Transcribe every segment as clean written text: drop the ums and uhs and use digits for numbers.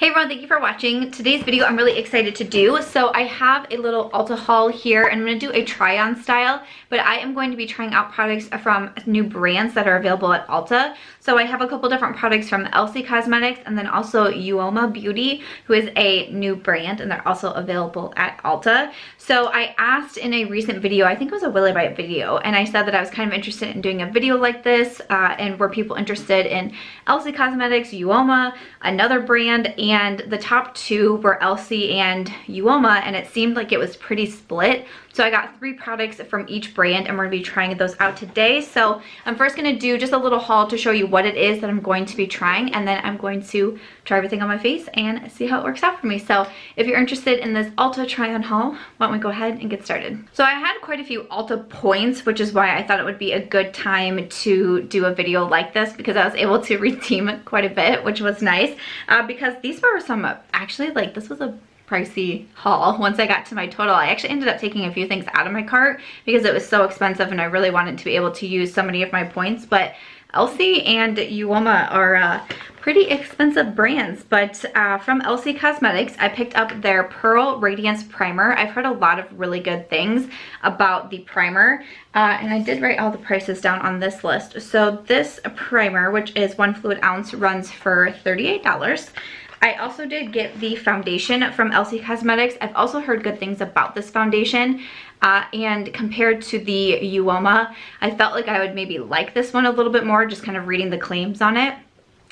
Hey everyone, thank you for watching. Today's video I'm really excited to do. So I have a little Ulta haul here and I'm going to do a try on style, but I am going to be trying out products from new brands that are available at Ulta. So I have a couple different products from Elcie Cosmetics and then also Uoma Beauty, who is a new brand and they're also available at Ulta. So I asked in a recent video, I think it was a Will I Buy It video, and I said that I was kind of interested in doing a video like this and were people interested in Elcie Cosmetics, Uoma, another brand, and the top two were Elcie and Uoma, and it seemed like it was pretty split. So I got 3 products from each brand and we're gonna be trying those out today. So I'm first gonna do just a little haul to show you what it is that I'm going to be trying, and then I'm going to try everything on my face and see how it works out for me. So if you're interested in this Ulta try on haul, why don't we go ahead and get started. So I had quite a few Ulta points, which is why I thought it would be a good time to do a video like this, because I was able to redeem quite a bit, which was nice, because these were some, actually, like, this was a pricey haul. Once I got to my total, I actually ended up taking a few things out of my cart because it was so expensive and I really wanted to be able to use so many of my points. But Elcie and Uoma are pretty expensive brands, but from Elcie Cosmetics, I picked up their Pearl Radiance Primer. I've heard a lot of really good things about the primer, and I did write all the prices down on this list. So this primer, which is 1 fluid ounce, runs for $38. I also did get the foundation from Elcie Cosmetics. I've also heard good things about this foundation, and compared to the Uoma, I felt like I would maybe like this one a little bit more, just kind of reading the claims on it.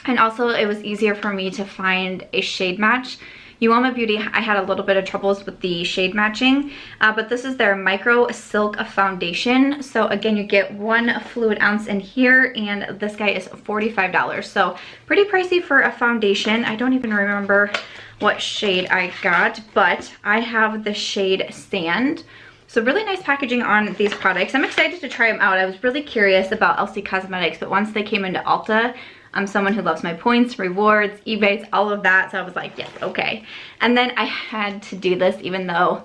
And also it was easier for me to find a shade match. Uoma Beauty, I had a little bit of troubles with the shade matching, but this is their Micro Silk Foundation. So again, you get 1 fluid ounce in here, and this guy is $45. So pretty pricey for a foundation. I don't even remember what shade I got, but I have the shade Sand. So really nice packaging on these products. I'm excited to try them out. I was really curious about Elcie Cosmetics, but once they came into Ulta, I'm someone who loves my points, rewards, eBates, all of that. So I was like, yes, okay. And then I had to do this even though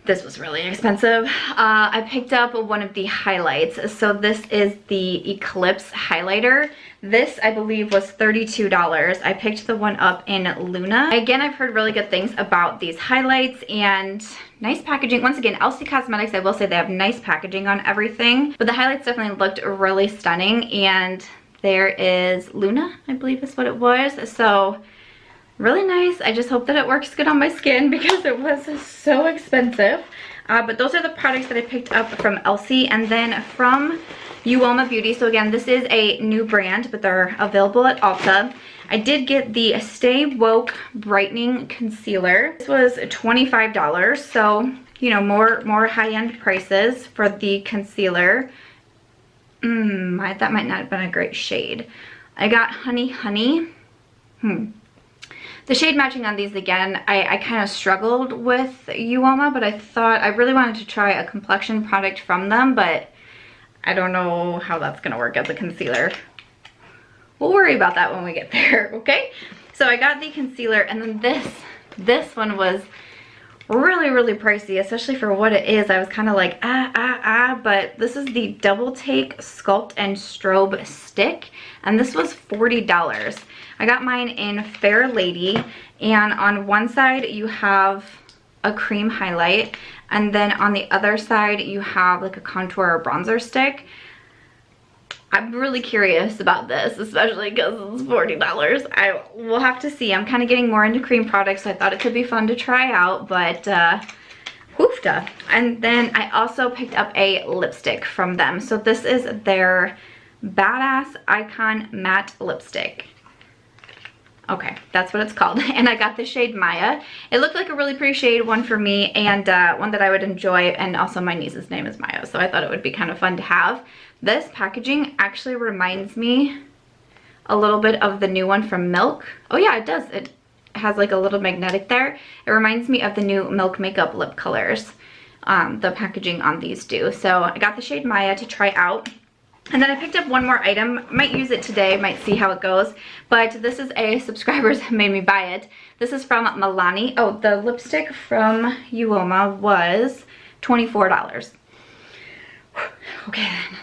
this was really expensive. I picked up one of the highlights. So this is the Eclipse highlighter. This, I believe, was $32. I picked the one up in Luna. Again, I've heard really good things about these highlights and nice packaging. Once again, Elcie Cosmetics, I will say they have nice packaging on everything, but the highlights definitely looked really stunning. And there is Luna, I believe is what it was. So really nice. I just hope that it works good on my skin because it was so expensive. But those are the products that I picked up from Elcie. And then from Uoma Beauty, so again, this is a new brand, but they're available at Ulta. I did get the Stay Woke Brightening Concealer. This was $25, so, you know, more high-end prices for the concealer. That might not have been a great shade. I got Honey Honey. The shade matching on these, again, I kind of struggled with Uoma, but I thought I really wanted to try a complexion product from them, but I don't know how that's gonna work as a concealer. We'll worry about that when we get there, okay? So I got the concealer, and then this one was really pricey, especially for what it is. I was kind of like but this is the Double Take Sculpt and Strobe Stick, and this was $40. I got mine in Fair Lady, and on one side you have a cream highlight, and then on the other side you have like a contour or bronzer stick. I'm really curious about this, especially because it's $40. I will have to see. I'm kind of getting more into cream products, so I thought it could be fun to try out, but woofda. And then I also picked up a lipstick from them. So this is their Badass Icon Matte Lipstick. Okay, that's what it's called. And I got the shade Maya. It looked like a really pretty shade, one for me, and one that I would enjoy, and also my niece's name is Maya, so I thought it would be kind of fun to have. This packaging actually reminds me a little bit of the new one from Milk. Oh yeah, it does. It has like a little magnetic there. It reminds me of the new Milk Makeup lip colors. The packaging on these do. So I got the shade Maya to try out. And then I picked up one more item. Might use it today, might see how it goes. But this is a subscriber's made me buy it. This is from Milani. Oh, the lipstick from Uoma was $24. Okay then.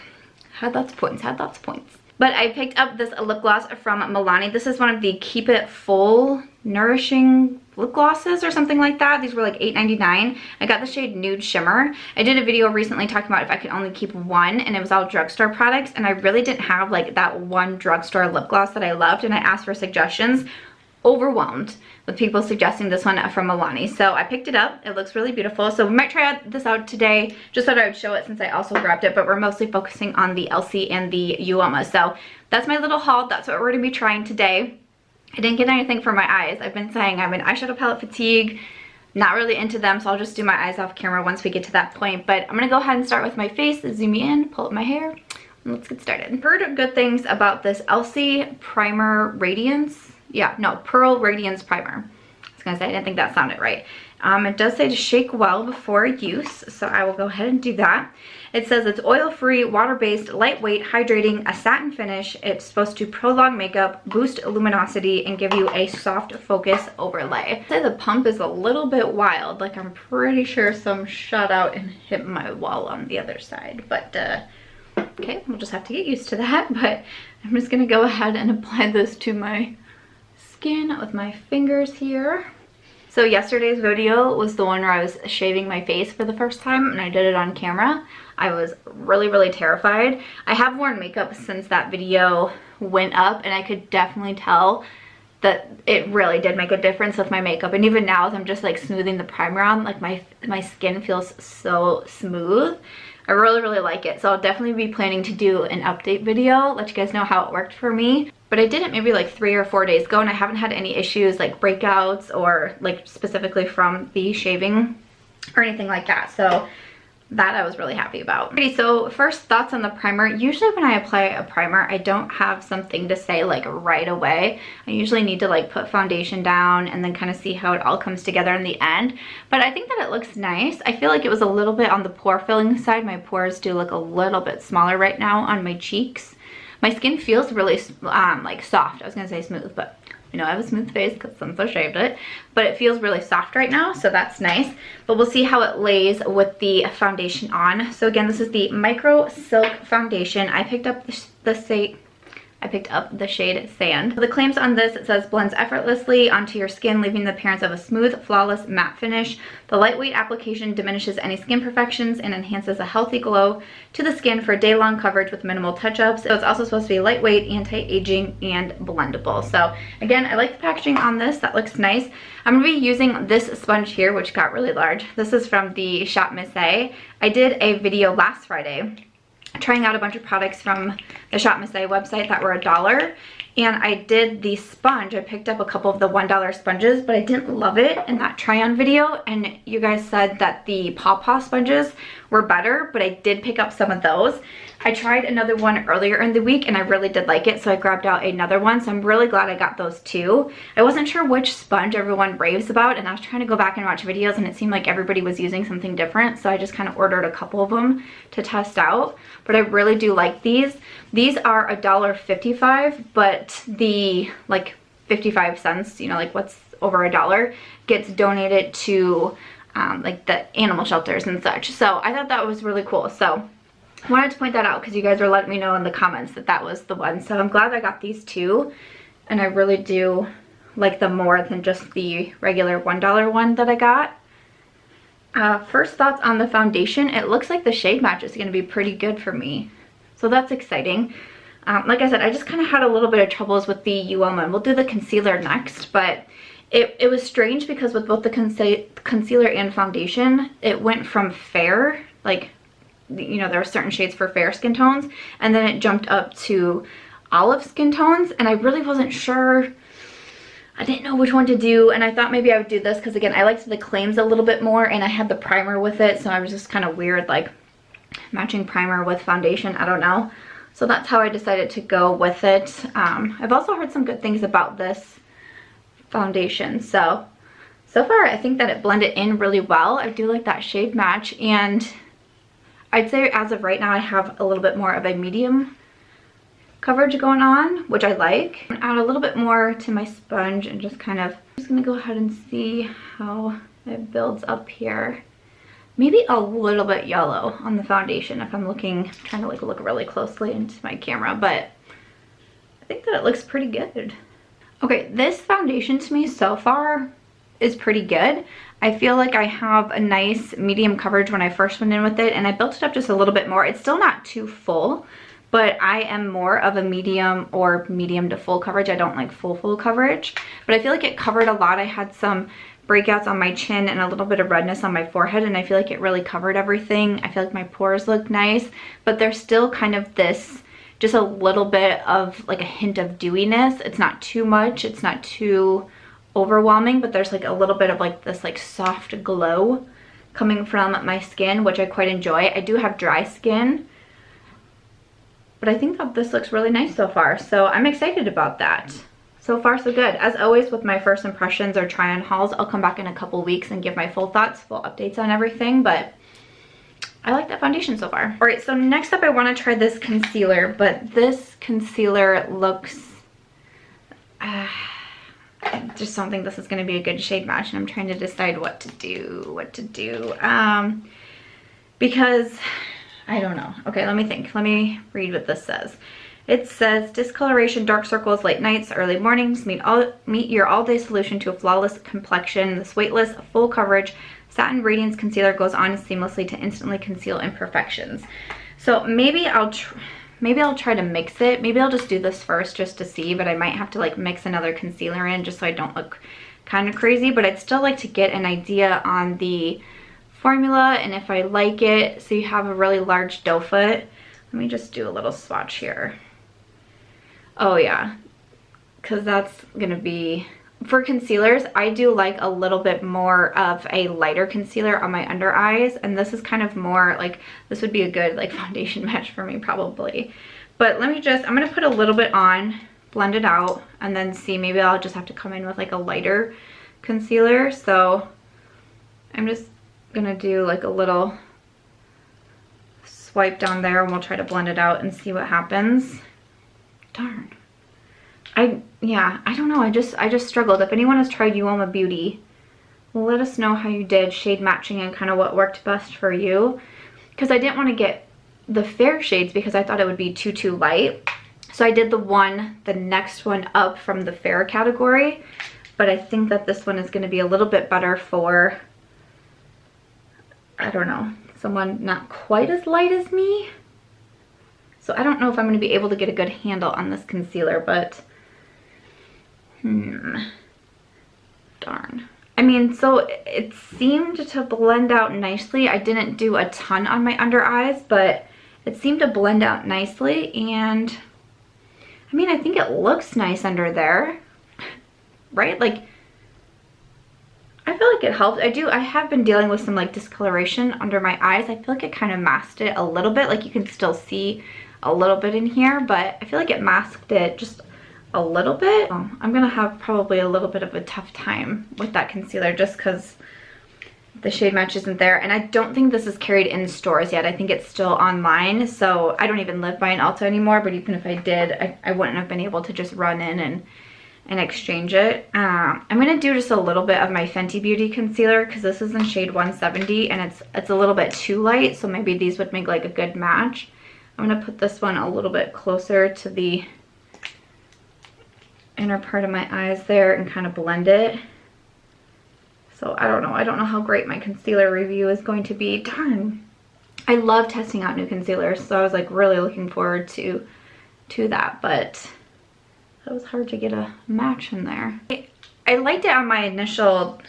Had lots of points, had lots of points. But I picked up this lip gloss from Milani. This is one of the Keep It Full Nourishing lip glosses or something like that. These were like $8.99. I got the shade Nude Shimmer. I did a video recently talking about if I could only keep one, and it was all drugstore products, and I really didn't have like that one drugstore lip gloss that I loved, and I asked for suggestions. Overwhelmed with people suggesting this one from Milani. So I picked it up. It looks really beautiful. So we might try this out today. Just thought I would show it since I also grabbed it, but we're mostly focusing on the Elcie and the Uoma. So that's my little haul. That's what we're gonna be trying today. I didn't get anything for my eyes. I've been saying I'm an eyeshadow palette fatigue, not really into them, so I'll just do my eyes off camera once we get to that point. But I'm gonna go ahead and start with my face, zoom me in, pull up my hair, and let's get started. Heard good things about this Elcie Primer Radiance. Yeah, no, Pearl Radiance Primer. I was gonna say, I didn't think that sounded right. It does say to shake well before use, so I will go ahead and do that. It says it's oil-free, water-based, lightweight, hydrating, a satin finish. It's supposed to prolong makeup, boost luminosity, and give you a soft focus overlay. I'd say the pump is a little bit wild. Like, I'm pretty sure some shot out and hit my wall on the other side. But, okay, we'll just have to get used to that. But I'm just gonna go ahead and apply this to my skin with my fingers here. So yesterday's video was the one where I was shaving my face for the first time, and I did it on camera. I was really terrified. I have worn makeup since that video went up, and I could definitely tell that it really did make a difference with my makeup. And even now, as I'm just like smoothing the primer on, like my skin feels so smooth. I really like it. So I'll definitely be planning to do an update video, let you guys know how it worked for me. But I did it maybe like 3 or 4 days ago, and I haven't had any issues like breakouts or like specifically from the shaving or anything like that. So that I was really happy about. Okay, so first thoughts on the primer. Usually when I apply a primer, I don't have something to say like right away. I usually need to like put foundation down and then kind of see how it all comes together in the end. But I think that it looks nice. I feel like it was a little bit on the pore filling side. My pores do look a little bit smaller right now on my cheeks. My skin feels really like soft. I was gonna say smooth, but you know, I have a smooth face because since I shaved it, but it feels really soft right now, so that's nice. But we'll see how it lays with the foundation on. So again, this is the Micro Silk Foundation. I picked up the shade Sand. The claims on this, it says blends effortlessly onto your skin, leaving the appearance of a smooth, flawless matte finish. The lightweight application diminishes any skin imperfections and enhances a healthy glow to the skin for day-long coverage with minimal touch-ups. So it's also supposed to be lightweight, anti-aging, and blendable. So again, I like the packaging on this. That looks nice. I'm gonna be using this sponge here, which got really large. This is from the Shop Miss A. I did a video last Friday trying out a bunch of products from the Shop Miss A website that were $1, and I did the sponge. I picked up a couple of the $1 sponges, but I didn't love it in that try-on video, and you guys said that the Paw Paw sponges were better, but I did pick up some of those. I tried another one earlier in the week and I really did like it, so I grabbed out another one, so I'm really glad I got those too. I wasn't sure which sponge everyone raves about, and I was trying to go back and watch videos, and it seemed like everybody was using something different, so I just kind of ordered a couple of them to test out. But I really do like these. These are $1.55, but the like 55 cents, you know, like what's over $1, gets donated to like the animal shelters and such. So I thought that was really cool. So I wanted to point that out because you guys were letting me know in the comments that that was the one. So I'm glad I got these two, and I really do like them more than just the regular $1 one that I got. First thoughts on the foundation. It looks like the shade match is going to be pretty good for me, so that's exciting. Like I said, I just kind of had a little bit of troubles with the Uoma. We'll do the concealer next, but it was strange because with both the concealer and foundation, it went from fair, like, you know, there are certain shades for fair skin tones, and then it jumped up to olive skin tones, and I really wasn't sure. I didn't know which one to do, and I thought maybe I would do this because, again, I liked the claims a little bit more, and I had the primer with it, so I was just kind of weird, like, matching primer with foundation. I don't know. So that's how I decided to go with it. I've also heard some good things about this foundation, so far I think that it blended in really well. I do like that shade match, and I'd say as of right now I have a little bit more of a medium coverage going on, which I like. Add a little bit more to my sponge and just kind of, I'm just gonna go ahead and see how it builds up here. Maybe a little bit yellow on the foundation if I'm looking, trying to like look really closely into my camera, but I think that it looks pretty good. Okay, this foundation to me so far is pretty good. I feel like I have a nice medium coverage when I first went in with it, and I built it up just a little bit more. It's still not too full, but I am more of a medium or medium to full coverage. I don't like full coverage, but I feel like it covered a lot. I had some breakouts on my chin and a little bit of redness on my forehead, and I feel like it really covered everything. I feel like my pores look nice, but there's still kind of this, just a little bit of like a hint of dewiness. It's not too much, it's not too overwhelming, but there's like a little bit of like this like soft glow coming from my skin, which I quite enjoy. I do have dry skin, but I think that this looks really nice so far, so I'm excited about that. So far so good. As always with my first impressions or try on hauls, I'll come back in a couple weeks and give my full thoughts, full updates on everything, but I like that foundation so far. All right, so next up I want to try this concealer, but this concealer looks, I just don't think this is going to be a good shade match, and I'm trying to decide what to do, because I don't know. Okay, let me think. Let me read what this says. It says, discoloration, dark circles, late nights, early mornings, meet your all-day solution to a flawless complexion. This weightless, full coverage, satin radiance concealer goes on seamlessly to instantly conceal imperfections. So maybe I'll try to mix it. Maybe I'll just do this first just to see, but I might have to like mix another concealer in just so I don't look kind of crazy, but I'd still like to get an idea on the formula and if I like it. So you have a really large doe foot. Let me just do a little swatch here. Oh yeah, because that's gonna be, for concealers, I do like a little bit more of a lighter concealer on my under eyes, and this is kind of more like, this would be a good like foundation match for me probably. But let me just, I'm gonna put a little bit on, blend it out, and then see, maybe I'll just have to come in with like a lighter concealer. So I'm just gonna do like a little swipe down there, and we'll try to blend it out and see what happens. Darn. I don't know. I just struggled. If anyone has tried Uoma Beauty, let us know how you did shade matching and kind of what worked best for you. Because I didn't want to get the fair shades because I thought it would be too light. So I did the next one up from the fair category. But I think that this one is going to be a little bit better for, I don't know, someone not quite as light as me. So I don't know if I'm going to be able to get a good handle on this concealer, but darn. I mean, so it seemed to blend out nicely. I didn't do a ton on my under eyes, but it seemed to blend out nicely, and I mean, I think it looks nice under there, right? Like, I feel like it helped. I have been dealing with some like discoloration under my eyes. I feel like it kind of masked it a little bit. Like you can still see a little bit in here, but I feel like it masked it just a little bit. I'm gonna have probably a little bit of a tough time with that concealer just because the shade match isn't there, and I don't think this is carried in stores yet. I think it's still online, so I don't even live by an Ulta anymore, but even if I did, I wouldn't have been able to just run in and exchange it. I'm gonna do just a little bit of my Fenty Beauty concealer because this is in shade 170 and it's a little bit too light, so maybe these would make like a good match. I'm gonna put this one a little bit closer to the inner part of my eyes there and kind of blend it. So I don't know how great my concealer review is going to be. Darn. I love testing out new concealers, so I was like really looking forward to that, but it was hard to get a match in there. I liked it on my initial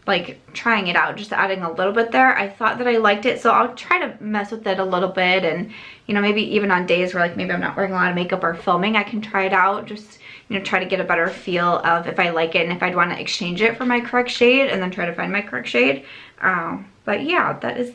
like trying it out, just adding a little bit there. I thought that I liked it, so I'll try to mess with it a little bit, and you know, maybe even on days where like maybe I'm not wearing a lot of makeup or filming, I can try it out, just you know, try to get a better feel of if I like it and if I'd want to exchange it for my correct shade and then try to find my correct shade. But yeah, that's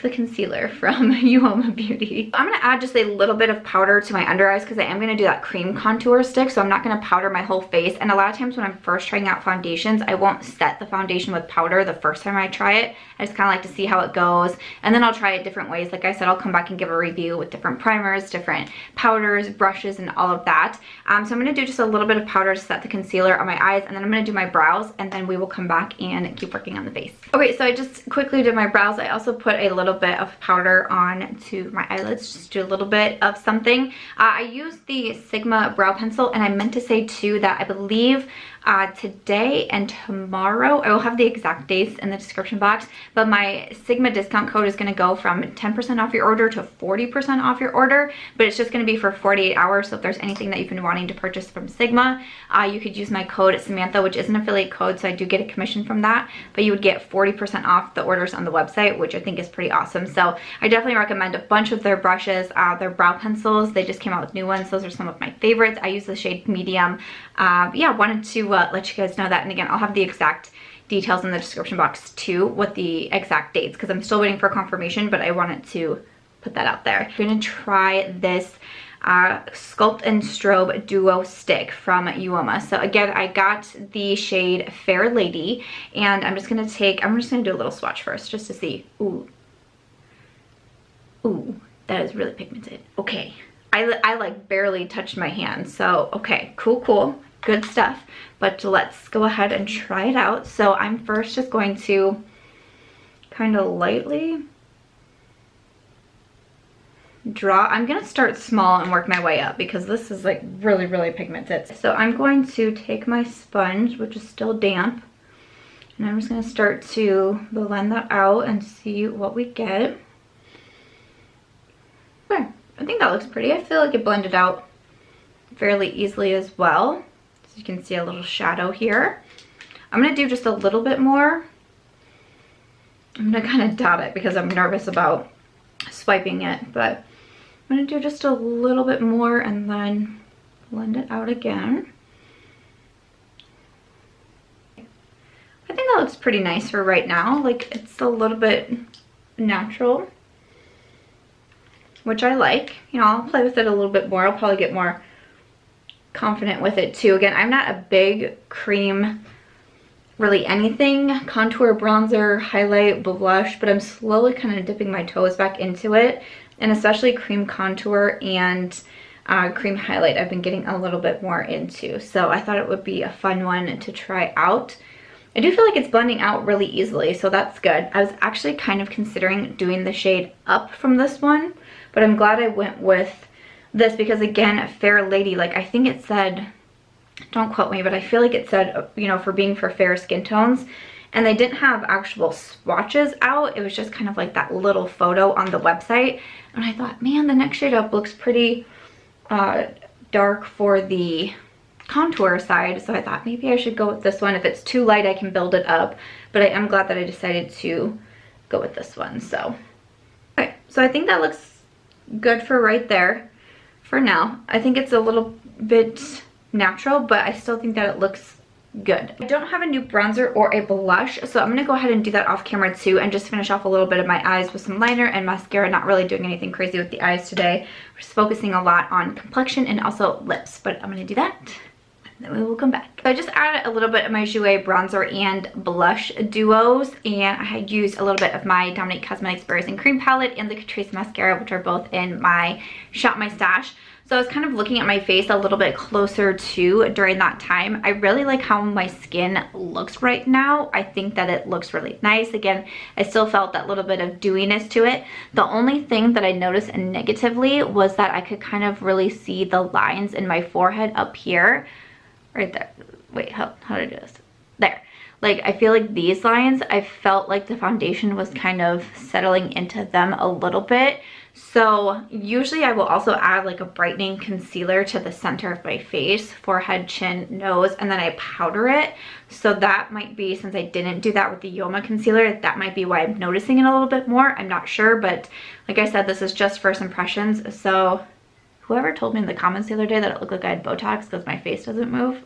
the concealer from Uoma Beauty. I'm gonna add just a little bit of powder to my under eyes because I am gonna do that cream contour stick, so I'm not gonna powder my whole face. And a lot of times when I'm first trying out foundations, I won't set the foundation with powder the first time I try it. I just kind of like to see how it goes, and then I'll try it different ways. Like I said, I'll come back and give a review with different primers, different powders, brushes, and all of that. So I'm gonna do just a little bit of powder to set the concealer on my eyes, and then I'm gonna do my brows, and then we will come back and keep working on the face. Okay, so I just quickly did my brows. I also put a a little bit of powder on to my eyelids, just do a little bit of something. I used the Sigma brow pencil, and I meant to say too that I believe today and tomorrow, I will have the exact dates in the description box, but my Sigma discount code is going to go from 10% off your order to 40% off your order, but it's just going to be for 48 hours. So if there's anything that you've been wanting to purchase from Sigma, you could use my code Samantha, which is an affiliate code, so I do get a commission from that, but you would get 40% off the orders on the website, which I think is pretty awesome. So I definitely recommend a bunch of their brushes, their brow pencils. They just came out with new ones. Those are some of my favorites. I use the shade medium. Yeah, wanted to let you guys know that. And again, I'll have the exact details in the description box too, with the exact dates, because I'm still waiting for confirmation, but I wanted to put that out there. I'm gonna try this Sculpt and Strobe Duo Stick from Uoma. So again, I got the shade Fair Lady, and I'm just gonna do a little swatch first just to see. Ooh, that is really pigmented. Okay, I like barely touched my hand, so okay, cool, good stuff. But let's go ahead and try it out. So I'm first just going to kind of lightly draw. I'm gonna start small and work my way up because this is like really pigmented. So I'm going to take my sponge, which is still damp, and I'm just gonna start to blend that out and see what we get. Okay, I think that looks pretty. I feel like it blended out fairly easily as well. So you can see a little shadow here. I'm gonna do just a little bit more. I'm gonna kind of dot it because I'm nervous about swiping it, but I'm gonna do just a little bit more and then blend it out again. I think that looks pretty nice for right now. Like, it's a little bit natural, which I like. You know, I'll play with it a little bit more. I'll probably get more confident with it too. Again, I'm not a big cream, really anything, contour, bronzer, highlight, blush, but I'm slowly kind of dipping my toes back into it, and especially cream contour and cream highlight I've been getting a little bit more into. So I thought it would be a fun one to try out. I do feel like it's blending out really easily, so that's good. I was actually kind of considering doing the shade up from this one, but I'm glad I went with this because, again, Fair Lady, like, I think it said, don't quote me, but I feel like it said, you know, for being for fair skin tones, and they didn't have actual swatches out. It was just kind of like that little photo on the website, and I thought, man, the next shade up looks pretty dark for the contour side, so I thought maybe I should go with this one. If it's too light, I can build it up, but I am glad that I decided to go with this one. So okay, so I think that looks good for right there for now. I think it's a little bit natural, but I still think that it looks good. I don't have a new bronzer or a blush, so I'm gonna go ahead and do that off camera too, and just finish off a little bit of my eyes with some liner and mascara. Not really doing anything crazy with the eyes today. We're just focusing a lot on complexion and also lips, but I'm gonna do that, then we will come back. So I just added a little bit of my Jouer Bronzer and Blush Duos, and I had used a little bit of my Dominique Cosmetics Berries and Cream palette and the Catrice Mascara, which are both in my Shop My Stash. So I was kind of looking at my face a little bit closer too during that time. I really like how my skin looks right now. I think that it looks really nice. Again, I still felt that little bit of dewiness to it. The only thing that I noticed negatively was that I could kind of really see the lines in my forehead up here. Right there. Wait, how did I do this? There. Like, I feel like these lines, I felt like the foundation was kind of settling into them a little bit. So usually I will also add like a brightening concealer to the center of my face, forehead, chin, nose, and then I powder it. So that might be, since I didn't do that with the Uoma concealer, that might be why I'm noticing it a little bit more. I'm not sure, but like I said, this is just first impressions. So whoever told me in the comments the other day that it looked like I had Botox because my face doesn't move,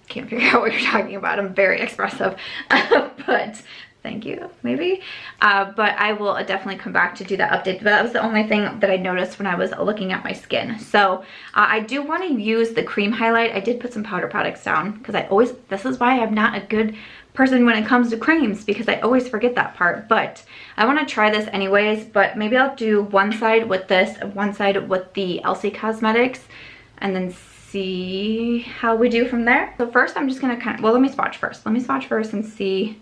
can't figure out what you're talking about. I'm very expressive, but thank you, maybe. But I will definitely come back to do that update. But that was the only thing that I noticed when I was looking at my skin. So I do want to use the cream highlight. I did put some powder products down because this is why I'm not a good person when it comes to creams, because I always forget that part. But I want to try this anyways, but maybe I'll do one side with this, one side with the Elcie Cosmetics, and then see how we do from there. So first I'm just gonna let me swatch first. Let me swatch first and see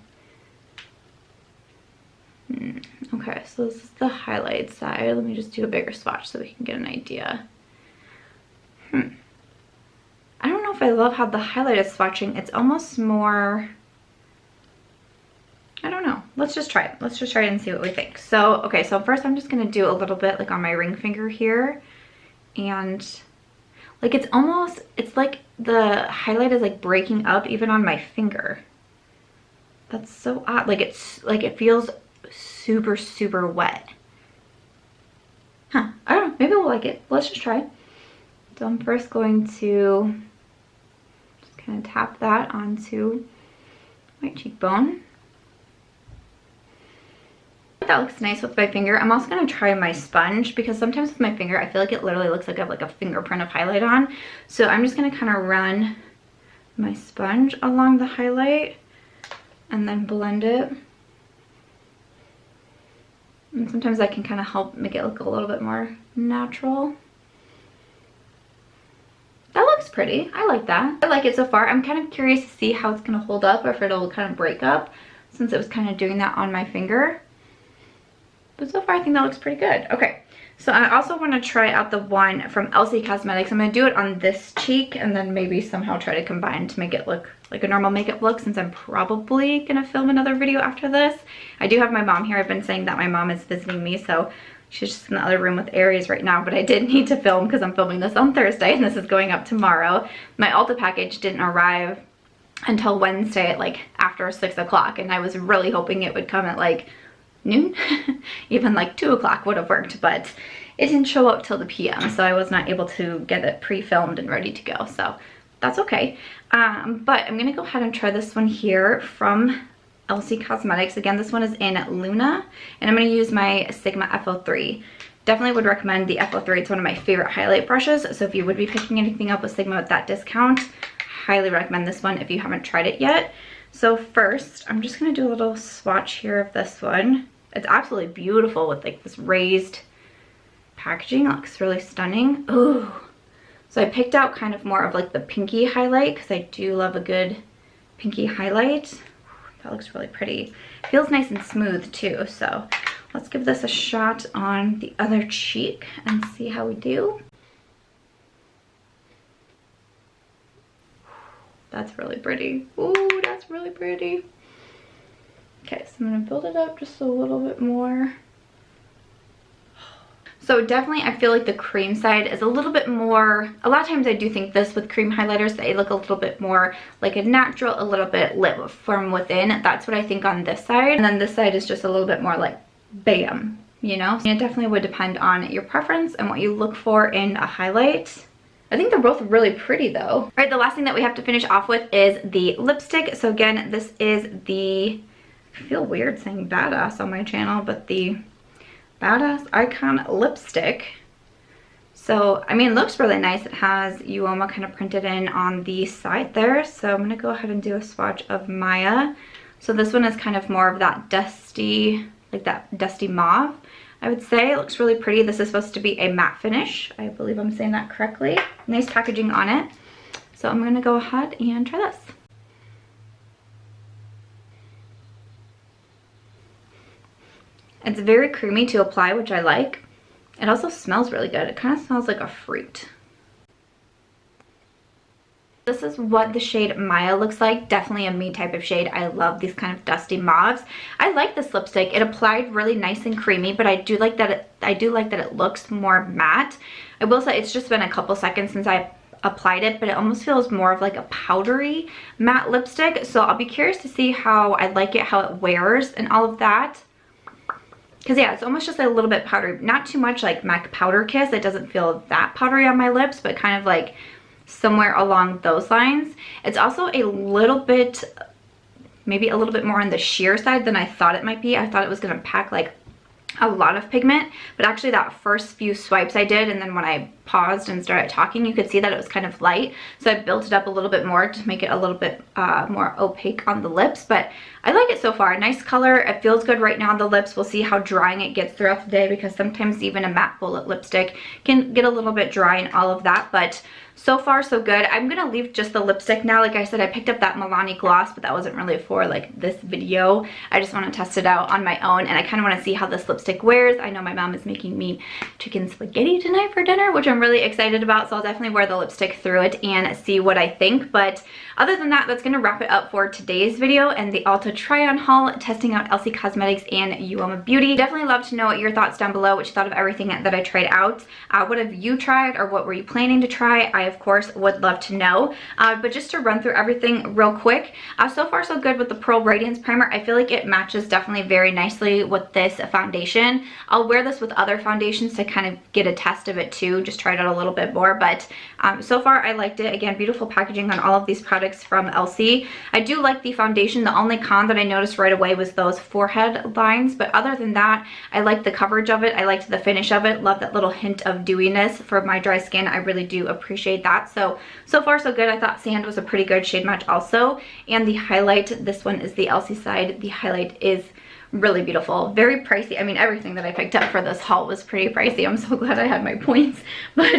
Okay, so this is the highlight side. Let me just do a bigger swatch so we can get an idea. I don't know if I love how the highlight is swatching. It's almost more, I don't know. Let's just try it. Let's just try it and see what we think. So, okay, so first I'm just gonna do a little bit like on my ring finger here. And like it's almost, it's like the highlight is like breaking up even on my finger. That's so odd. Like it's, like it feels super, super wet. Huh, I don't know. Maybe we'll like it. Let's just try. So I'm first going to just kind of tap that onto my cheekbone. That looks nice with my finger. I'm also going to try my sponge because sometimes with my finger I feel like it literally looks like I have like a fingerprint of highlight on. So I'm just going to kind of run my sponge along the highlight and then blend it. And sometimes that can kind of help make it look a little bit more natural. That looks pretty. I like that. I like it so far. I'm kind of curious to see how it's going to hold up or if it'll kind of break up since it was kind of doing that on my finger. But so far I think that looks pretty good. Okay, so I also want to try out the one from Elcie Cosmetics. I'm going to do it on this cheek and then maybe somehow try to combine to make it look like a normal makeup look since I'm probably going to film another video after this. I do have my mom here. I've been saying that my mom is visiting me, so she's just in the other room with Aries right now, but I did need to film because I'm filming this on Thursday and this is going up tomorrow. My Ulta package didn't arrive until Wednesday at like after 6 o'clock and I was really hoping it would come at like noon. Even like 2 o'clock would have worked, but it didn't show up till the PM, so I was not able to get it pre-filmed and ready to go, so that's okay. But I'm gonna go ahead and try this one here from Elcie Cosmetics. Again, this one is in Luna, and I'm gonna use my Sigma F03. Definitely would recommend the F03. It's one of my favorite highlight brushes, so if you would be picking anything up with Sigma at that discount, highly recommend this one if you haven't tried it yet. So first, I'm just gonna do a little swatch here of this one. It's absolutely beautiful with like this raised packaging. It looks really stunning. Ooh. So I picked out kind of more of like the pinky highlight because I do love a good pinky highlight. That looks really pretty. Feels nice and smooth too. So let's give this a shot on the other cheek and see how we do. That's really pretty. Ooh, that's really pretty. Okay, so I'm gonna build it up just a little bit more. So definitely I feel like the cream side is a little bit more, a lot of times I do think this with cream highlighters, they look a little bit more like a natural, a little bit lit from within. That's what I think on this side. And then this side is just a little bit more like bam, you know? It definitely would depend on your preference and what you look for in a highlight. I think they're both really pretty though. All right, the last thing that we have to finish off with is the lipstick. So again, this is the, I feel weird saying badass on my channel, but the Badass Icon lipstick. So, I mean, it looks really nice. It has Uoma kind of printed in on the side there. So I'm gonna go ahead and do a swatch of Maya. So this one is kind of more of that dusty, like that dusty mauve, I would say. It looks really pretty. This is supposed to be a matte finish. I believe I'm saying that correctly. Nice packaging on it. So I'm gonna go ahead and try this. It's very creamy to apply, which I like. It also smells really good. It kind of smells like a fruit. This is what the shade Maya looks like. Definitely a me type of shade. I love these kind of dusty mauves. I like this lipstick. It applied really nice and creamy, but I do like that it looks more matte. I will say it's just been a couple seconds since I applied it, but it almost feels more of like a powdery matte lipstick. So I'll be curious to see how I like it, how it wears and all of that. Because yeah, it's almost just a little bit powdery. Not too much like MAC Powder Kiss. It doesn't feel that powdery on my lips, but kind of like somewhere along those lines. It's also a little bit, maybe a little bit more on the sheer side than I thought it might be. I thought it was going to pack like a lot of pigment, but actually that first few swipes I did, and then when I paused and started talking, you could see that it was kind of light. So I built it up a little bit more to make it a little bit more opaque on the lips, but I like it so far. Nice color. It feels good right now on the lips. We'll see how drying it gets throughout the day, because sometimes even a matte bullet lipstick can get a little bit dry and all of that, but So far so good. I'm gonna leave just the lipstick now. Like I said, I picked up that Milani gloss, but that wasn't really for like this video. I just want to test it out on my own, and I kind of want to see how this lipstick wears. I know my mom is making me chicken spaghetti tonight for dinner, which I'm really excited about, so I'll definitely wear the lipstick through it and see what I think. But other than that, that's gonna wrap it up for today's video and the Ulta try-on haul, testing out Elcie Cosmetics and Uoma Beauty. Definitely love to know your thoughts down below, what you thought of everything that I tried out. What have you tried, or what were you planning to try? I of course would love to know. But just to run through everything real quick, so far so good with the Pearl Radiance Primer. I feel like it matches definitely very nicely with this foundation. I'll wear this with other foundations to kind of get a test of it too, just try it out a little bit more. But so far I liked it. Again, beautiful packaging on all of these products from Elcie. I do like the foundation. The only con that I noticed right away was those forehead lines, but other than that, I like the coverage of it. I liked the finish of it. Love that little hint of dewiness for my dry skin. I really do appreciate that. So far so good. I thought Sand was a pretty good shade match also. And the highlight, this one is the Elcie side. The highlight is really beautiful, very pricey. I mean, everything that I picked up for this haul was pretty pricey. I'm so glad I had my points, but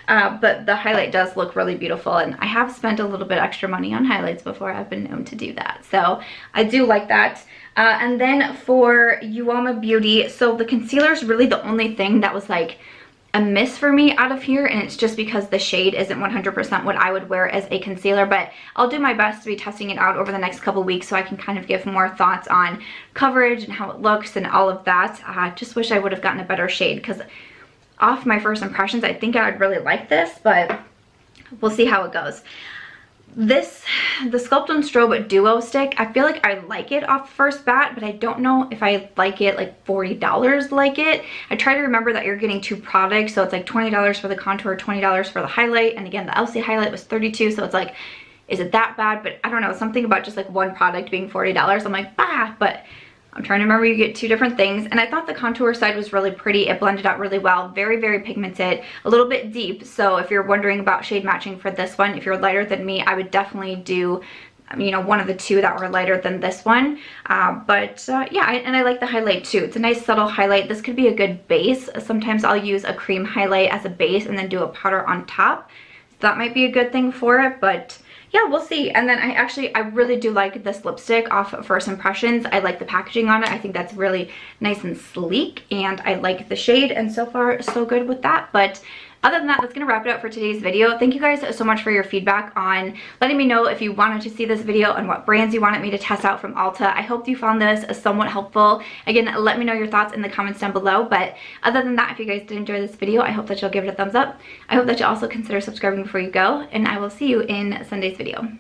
the highlight does look really beautiful, and I have spent a little bit extra money on highlights before. I've been known to do that, so I do like that. And then for Uoma Beauty, so the concealer is really the only thing that was like a miss for me out of here, and it's just because the shade isn't 100% what I would wear as a concealer, but I'll do my best to be testing it out over the next couple weeks so I can kind of give more thoughts on coverage and how it looks and all of that. I just wish I would have gotten a better shade, because off my first impressions I think I would really like this, but we'll see how it goes. The Sculpting Strobe Duo stick, I feel like I like it off first bat, but I don't know if I like it like $40 like it. I try to remember that you're getting two products, so it's like $20 for the contour, $20 for the highlight, and again the Elcie highlight was $32, so it's like, is it that bad? But I don't know, something about just like one product being $40, I'm like, bah, but I'm trying to remember you get two different things. And I thought the contour side was really pretty. It blended out really well. Very, very pigmented. A little bit deep. So if you're wondering about shade matching for this one, if you're lighter than me, I would definitely do, you know, one of the two that were lighter than this one. Yeah, and I like the highlight too. It's a nice subtle highlight. This could be a good base. Sometimes I'll use a cream highlight as a base and then do a powder on top. So that might be a good thing for it, but yeah, we'll see. And then I really do like this lipstick off of first impressions. I like the packaging on it. I think that's really nice and sleek, and I like the shade, and so far so good with that. But other than that, that's gonna wrap it up for today's video. Thank you guys so much for your feedback on letting me know if you wanted to see this video and what brands you wanted me to test out from Ulta. I hope you found this somewhat helpful. Again, let me know your thoughts in the comments down below. But other than that, if you guys did enjoy this video, I hope that you'll give it a thumbs up. I hope that you'll also consider subscribing before you go, and I will see you in Sunday's video.